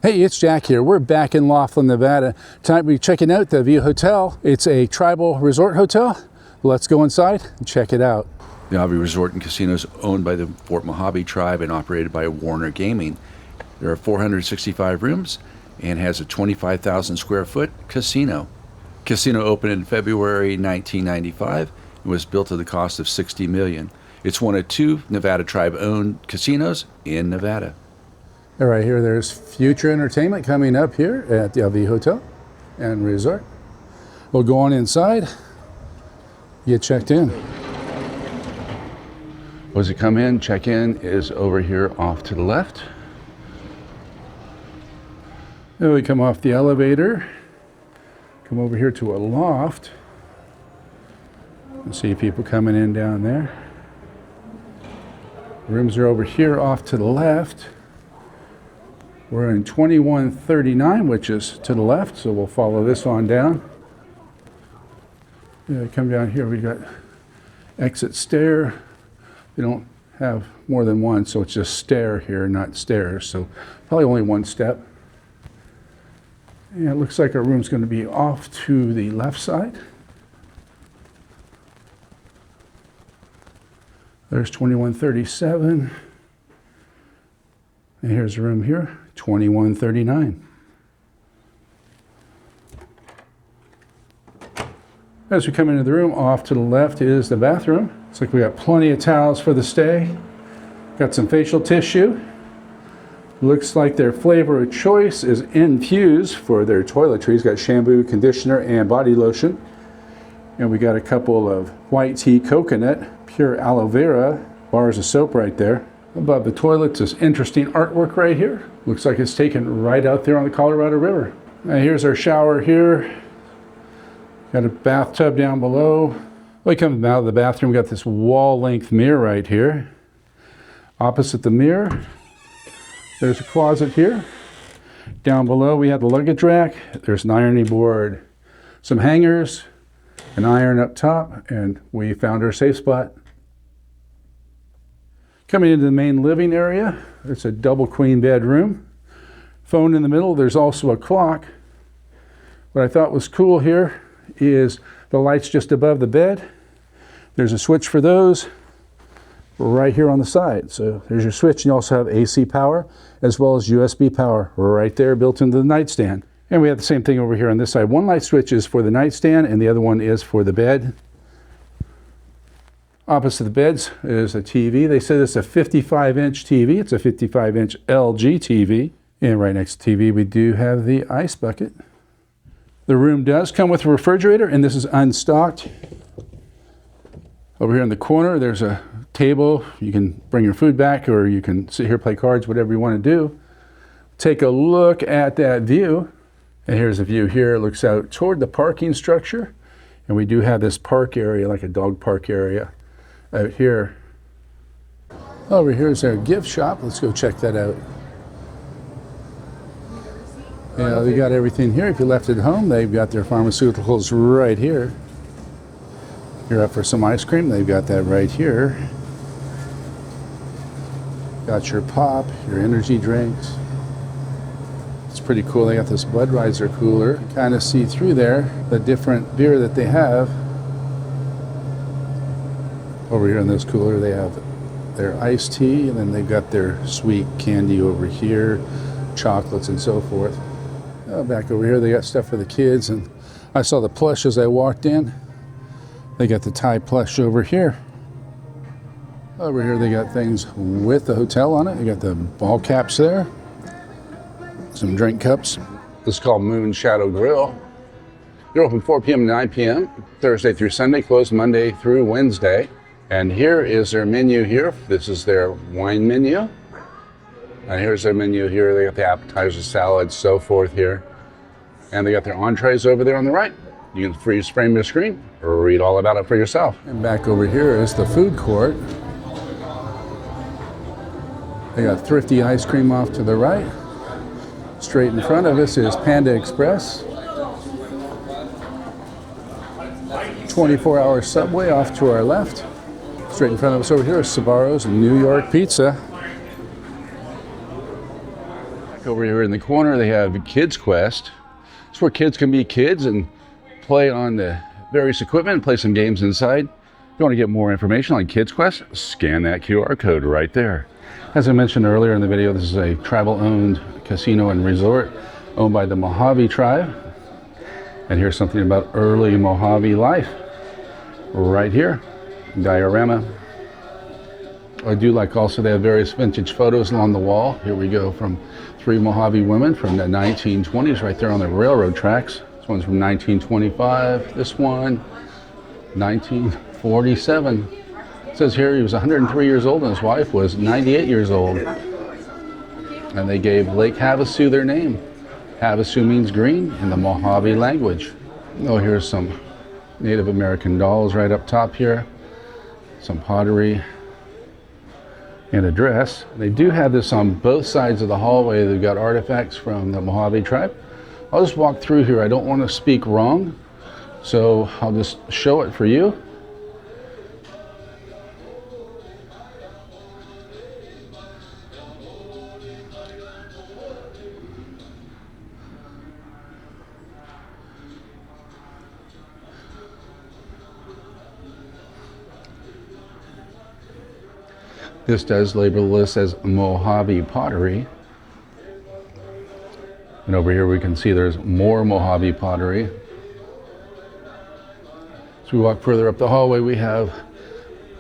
Hey, it's Jack here. We're back in Laughlin, Nevada. Tonight we're checking out the Avi Hotel. It's a tribal resort hotel. Let's go inside and check it out. The Avi Resort and Casino is owned by the Fort Mojave tribe and operated by Warner Gaming. There are 465 rooms and has a 25,000 square foot casino. Casino opened in February 1995 and was built at the cost of $60 million. It's one of two Nevada tribe-owned casinos in Nevada. All right, here there's future entertainment coming up here at the Avi Hotel and Resort. We'll go on inside, get checked in. As you come in, check-in is over here off to the left. Then we come off the elevator, come over here to a loft, and see people coming in down there. Rooms are over here off to the left. We're in 2139, which is to the left, so we'll follow this on down. Yeah, come down here, we got exit stair. We don't have more than one, so it's just stair here, not stairs, so probably only one step. And it looks like our room's going to be off to the left side. There's 2137. And here's a room here, 2139. As we come into the room, off to the left is the bathroom. Looks like we got plenty of towels for the stay. Got some facial tissue. Looks like their flavor of choice is infused for their toiletries. Got shampoo, conditioner, and body lotion. And we got a couple of white tea coconut, pure aloe vera, bars of soap right there. Above the toilets is interesting artwork right here. Looks like it's taken right out there on the Colorado River. Now here's our shower here. Got a bathtub down below. We come out of the bathroom, got this wall-length mirror right here. Opposite the mirror, there's a closet here. Down below we have the luggage rack. There's an ironing board, some hangers, an iron up top, and we found our safe spot. Coming into the main living area, it's a double queen bedroom. Phone in the middle, there's also a clock. What I thought was cool here is the lights just above the bed. There's a switch for those right here on the side. So there's your switch, and you also have AC power as well as USB power right there built into the nightstand. And we have the same thing over here on this side. One light switch is for the nightstand and the other one is for the bed. Opposite the beds is a TV. They said it's a 55-inch TV. It's a 55-inch LG TV. And right next to the TV, we do have the ice bucket. The room does come with a refrigerator, and this is unstocked. Over here in the corner, there's a table. You can bring your food back, or you can sit here, play cards, whatever you want to do. Take a look at that view. And here's a view here. It looks out toward the parking structure. And we do have this park area, like a dog park area out here. Over here is our gift shop. Let's go check that out. Yeah, they got everything here. If you left it home, they've got their pharmaceuticals right here. You're up for some ice cream, they've got that right here. Got your pop, your energy drinks. It's pretty cool. They got this Budweiser cooler. You kind of see through there the different beer that they have. Over here in this cooler, they have their iced tea, and then they've got their sweet candy over here, chocolates and so forth. Back over here, they got stuff for the kids, and I saw the plush as I walked in. They got the Thai plush over here. Over here, they got things with the hotel on it. They got the ball caps there, some drink cups. This is called Moon Shadow Grill. They're open 4 p.m. to 9 p.m., Thursday through Sunday, closed Monday through Wednesday. And here is their menu here. This is their wine menu. And here's their menu here. They got the appetizers, salads, so forth here. And they got their entrees over there on the right. You can freeze frame your screen or read all about it for yourself. And back over here is the food court. They got Thrifty ice cream off to the right. Straight in front of us is Panda Express. 24-hour Subway off to our left. Straight in front of us over here is Sbarro's New York Pizza. Over here in the corner, they have Kids Quest. It's where kids can be kids and play on the various equipment and play some games inside. If you want to get more information on Kids Quest, scan that QR code right there. As I mentioned earlier in the video, this is a tribal-owned casino and resort owned by the Mojave tribe. And here's something about early Mojave life right here. Diorama. I do like also they have various vintage photos along the wall. Here we go from 3 Mojave women from the 1920s right there on the railroad tracks. This one's from 1925. This one, 1947. It says here he was 103 years old and his wife was 98 years old. And they gave Lake Havasu their name. Havasu means green in the Mojave language. Oh, here's some Native American dolls right up top here. Some pottery and a dress. They do have this on both sides of the hallway. They've got artifacts from the Mojave tribe. I'll just walk through here. I don't want to speak wrong, so I'll just show it for you. This does label this as Mojave pottery. And over here we can see there's more Mojave pottery. As we walk further up the hallway, we have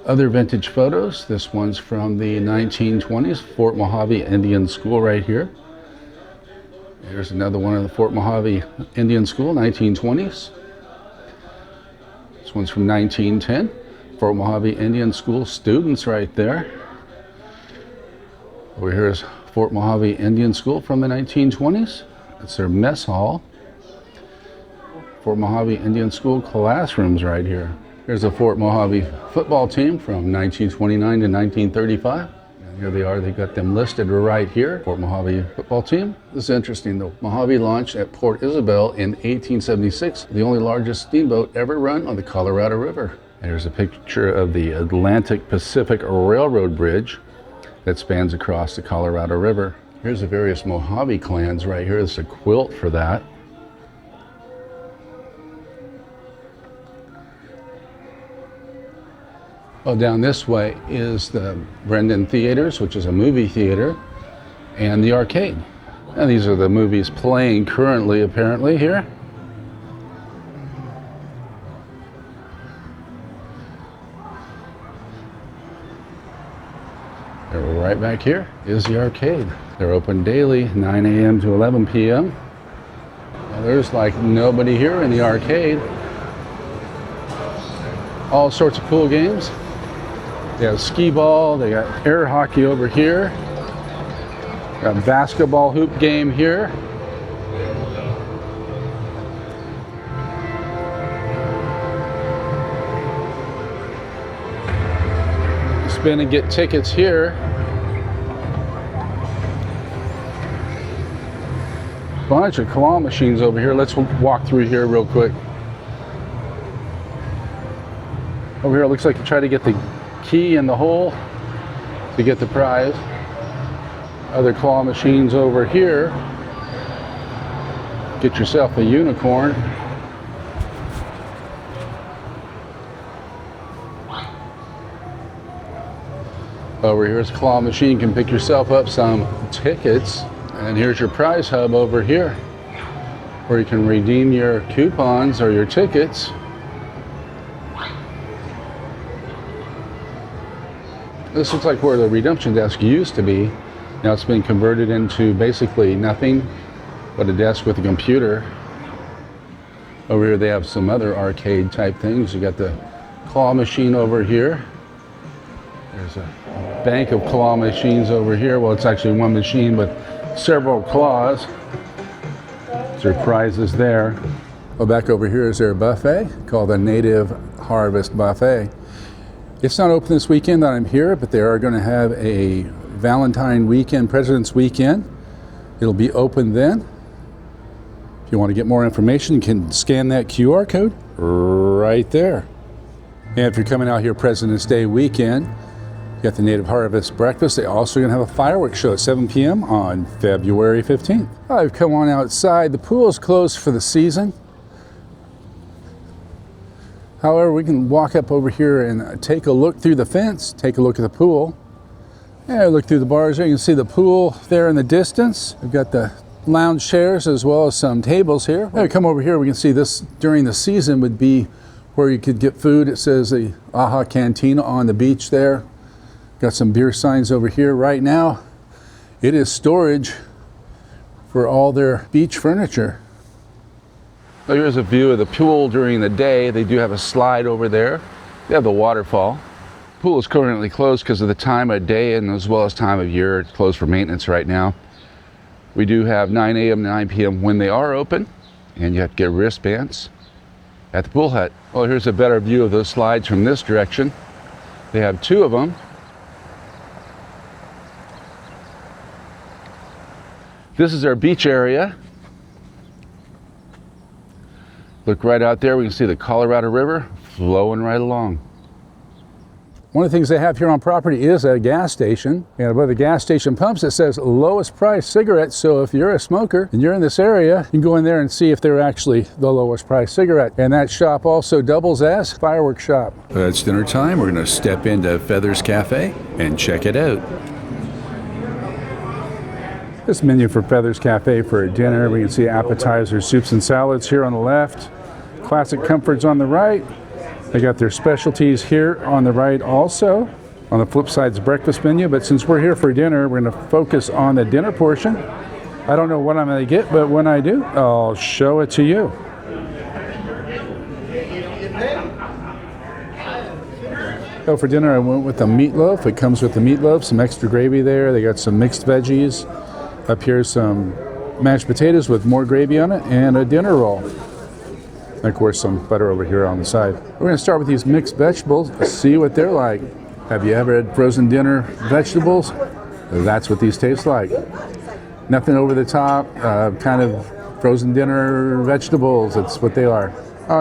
other vintage photos. This one's from the 1920s, Fort Mojave Indian School right here. Here's another one of the Fort Mojave Indian School, 1920s. This one's from 1910, Fort Mojave Indian School students right there. Over here is Fort Mojave Indian School from the 1920s. It's their mess hall. Fort Mojave Indian School classrooms right here. Here's a Fort Mojave football team from 1929 to 1935. And here they are, they got them listed right here. Fort Mojave football team. This is interesting. The Mojave launched at Port Isabel in 1876, the only largest steamboat ever run on the Colorado River. Here's a picture of the Atlantic Pacific Railroad Bridge that spans across the Colorado River. Here's the various Mojave clans right here. There's a quilt for that. Oh, down this way is the Brendan Theaters, which is a movie theater, and the arcade. And these are the movies playing currently, apparently, here. And right back here is the arcade. They're open daily, 9 a.m. to 11 p.m. Now, there's like nobody here in the arcade. All sorts of cool games. They have skee ball, they got air hockey over here. Got a basketball hoop game here. Spin and get tickets here. Bunch of claw machines over here. Let's walk through here real quick. Over here it looks like you try to get the key in the hole to get the prize. Other claw machines over here. Get yourself a unicorn. Over here's a claw machine. You can pick yourself up some tickets. And here's your prize hub over here, where you can redeem your coupons or your tickets. This looks like where the redemption desk used to be. Now it's been converted into basically nothing but a desk with a computer. Over here they have some other arcade type things. You got the claw machine over here. There's a bank of claw machines over here. Well, it's actually one machine, but several claws. There's your prizes there. Well, back over here is their buffet called the Native Harvest Buffet. It's not open this weekend that I'm here, but they are going to have a Valentine weekend, President's Weekend. It'll be open then. If you want to get more information, you can scan that QR code right there. And if you're coming out here President's Day weekend, You got the Native Harvest breakfast. They also going to have a fireworks show at 7 p.m. on February 15th. I've come on outside. The pool is closed for the season. However, we can walk up over here and take a look through the fence, take a look at the pool. Yeah, look through the bars there. You can see the pool there in the distance. We've got the lounge chairs as well as some tables here. When we come over here, we can see this during the season would be where you could get food. It says the Aha Cantina on the beach there. Got some beer signs over here. Right now, it is storage for all their beach furniture. So here's a view of the pool during the day. They do have a slide over there. They have the waterfall. The pool is currently closed because of the time of day and as well as time of year. It's closed for maintenance right now. We do have 9 a.m. to 9 p.m. when they are open, and you have to get wristbands at the pool hut. Well, here's a better view of those slides from this direction. They have 2 of them. This is our beach area. Look right out there, we can see the Colorado River flowing right along. One of the things they have here on property is a gas station. And above the gas station pumps, it says lowest price cigarettes. So if you're a smoker and you're in this area, you can go in there and see if they're actually the lowest price cigarette. And that shop also doubles as fireworks shop. It's dinner time. We're going to step into Feathers Cafe and check it out. This menu for Feathers Cafe for dinner. We can see appetizers, soups and salads here on the left. Classic comforts on the right. They got their specialties here on the right also. On the flip side is breakfast menu, but since we're here for dinner, we're going to focus on the dinner portion. I don't know what I'm going to get, but when I do, I'll show it to you. So for dinner, I went with the meatloaf. It comes with the meatloaf, some extra gravy there. They got some mixed veggies. Up here, some mashed potatoes with more gravy on it, and a dinner roll. And of course, some butter over here on the side. We're going to start with these mixed vegetables, see what they're like. Have you ever had frozen dinner vegetables? That's what these taste like. Nothing over the top, kind of frozen dinner vegetables. That's what they are.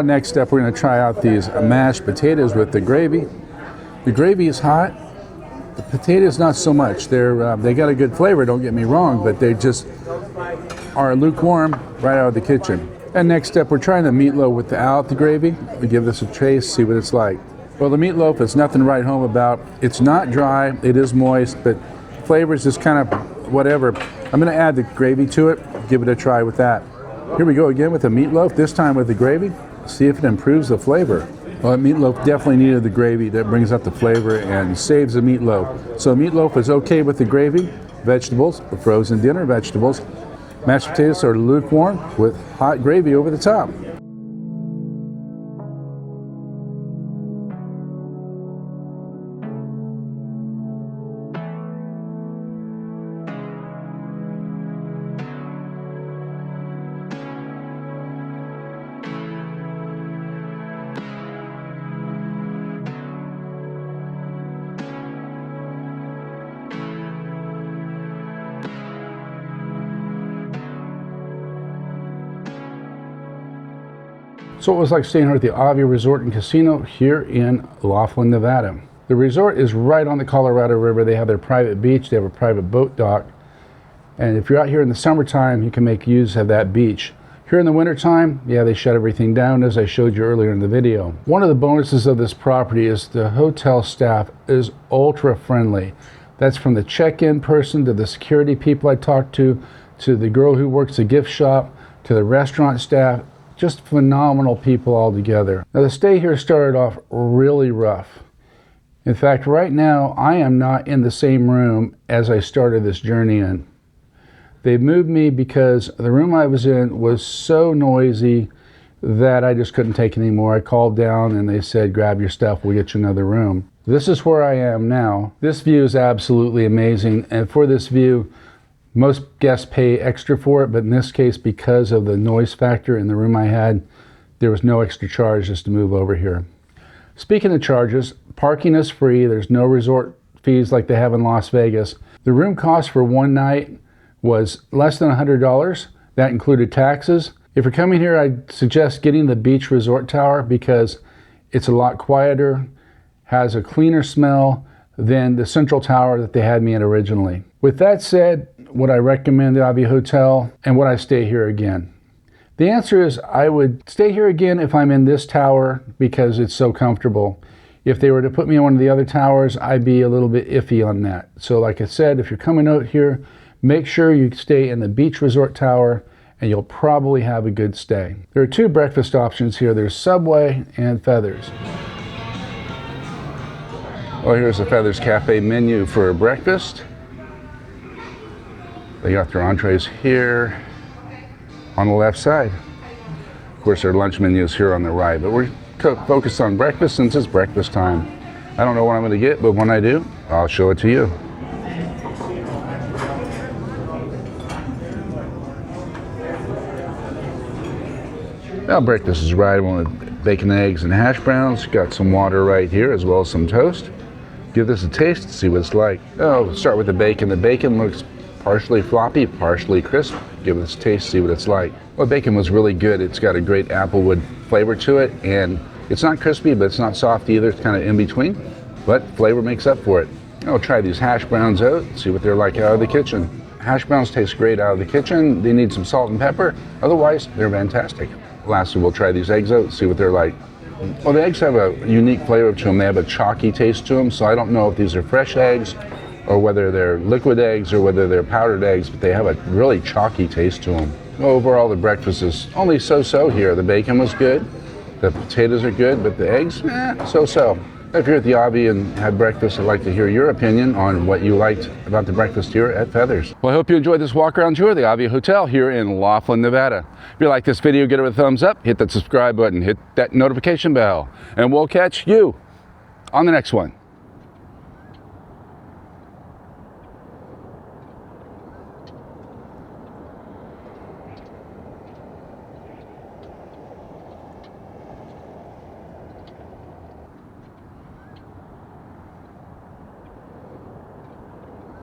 Next up, we're going to try out these mashed potatoes with the gravy. The gravy is hot. The potatoes not so much. They got a good flavor, don't get me wrong, but they just are lukewarm right out of the kitchen. And next up, we're trying the meatloaf without the gravy. We give this a taste, see what it's like. Well, the meatloaf is nothing to write home about. It's not dry, it is moist, but flavor is just kind of whatever. I'm going to add the gravy to it, give it a try with that. Here we go again with the meatloaf, this time with the gravy. See if it improves the flavor. Well, the meatloaf definitely needed the gravy. That brings up the flavor and saves the meatloaf. So meatloaf is okay with the gravy. Vegetables, the frozen dinner vegetables. Mashed potatoes are lukewarm with hot gravy over the top. So it was like staying here at the Avi Resort and Casino here in Laughlin, Nevada. The resort is right on the Colorado River. They have their private beach, they have a private boat dock. And if you're out here in the summertime, you can make use of that beach. Here in the wintertime, yeah, they shut everything down as I showed you earlier in the video. One of the bonuses of this property is the hotel staff is ultra friendly. That's from the check-in person to the security people I talked to the girl who works the gift shop, to the restaurant staff. Just phenomenal people all together. Now the stay here started off really rough. In fact, right now I am not in the same room as I started this journey in. They moved me because the room I was in was so noisy that I just couldn't take it anymore. I called down and they said, grab your stuff, we'll get you another room. This is where I am now. This view is absolutely amazing, and for this view, most guests pay extra for it, but in this case, because of the noise factor in the room I had, there was no extra charge just to move over here. Speaking of charges, parking is free. There's no resort fees like they have in Las Vegas. The room cost for one night was less than $100. That included taxes. If you're coming here, I'd suggest getting the beach resort tower because it's a lot quieter, has a cleaner smell. than the central tower that they had me in originally. With that said, would I recommend the Avi Hotel, and would I stay here again? The answer is I would stay here again if I'm in this tower because it's so comfortable. If they were to put me in one of the other towers, I'd be a little bit iffy on that. So like I said, if you're coming out here, make sure you stay in the Beach Resort Tower and you'll probably have a good stay. There are 2 breakfast options here. There's Subway and Feathers. Well, here's the Feathers Cafe menu for breakfast. They got their entrees here on the left side. Of course, their lunch menu is here on the right, but we're focused on breakfast since it's breakfast time. I don't know what I'm going to get, but when I do, I'll show it to you. Now breakfast is right. I wanted bacon, eggs, and hash browns. Got some water right here as well as some toast. Give this a taste, see what it's like. Oh, start with the bacon. The bacon looks partially floppy, partially crisp. Give this a taste, see what it's like. Well, bacon was really good. It's got a great applewood flavor to it, and it's not crispy, but it's not soft either. It's kind of in between, but flavor makes up for it. I'll try these hash browns out, see what they're like out of the kitchen. Hash browns taste great out of the kitchen. They need some salt and pepper. Otherwise, they're fantastic. Lastly, we'll try these eggs out, see what they're like. Well, the eggs have a unique flavor to them. They have a chalky taste to them, so I don't know if these are fresh eggs or whether they're liquid eggs or whether they're powdered eggs, but they have a really chalky taste to them. Overall, the breakfast is only so-so here. The bacon was good, the potatoes are good, but the eggs, so-so. If you're at the Avi and had breakfast, I'd like to hear your opinion on what you liked about the breakfast here at Feathers. Well, I hope you enjoyed this walk-around tour of the Avi Hotel here in Laughlin, Nevada. If you like this video, give it a thumbs up, hit that subscribe button, hit that notification bell, and we'll catch you on the next one.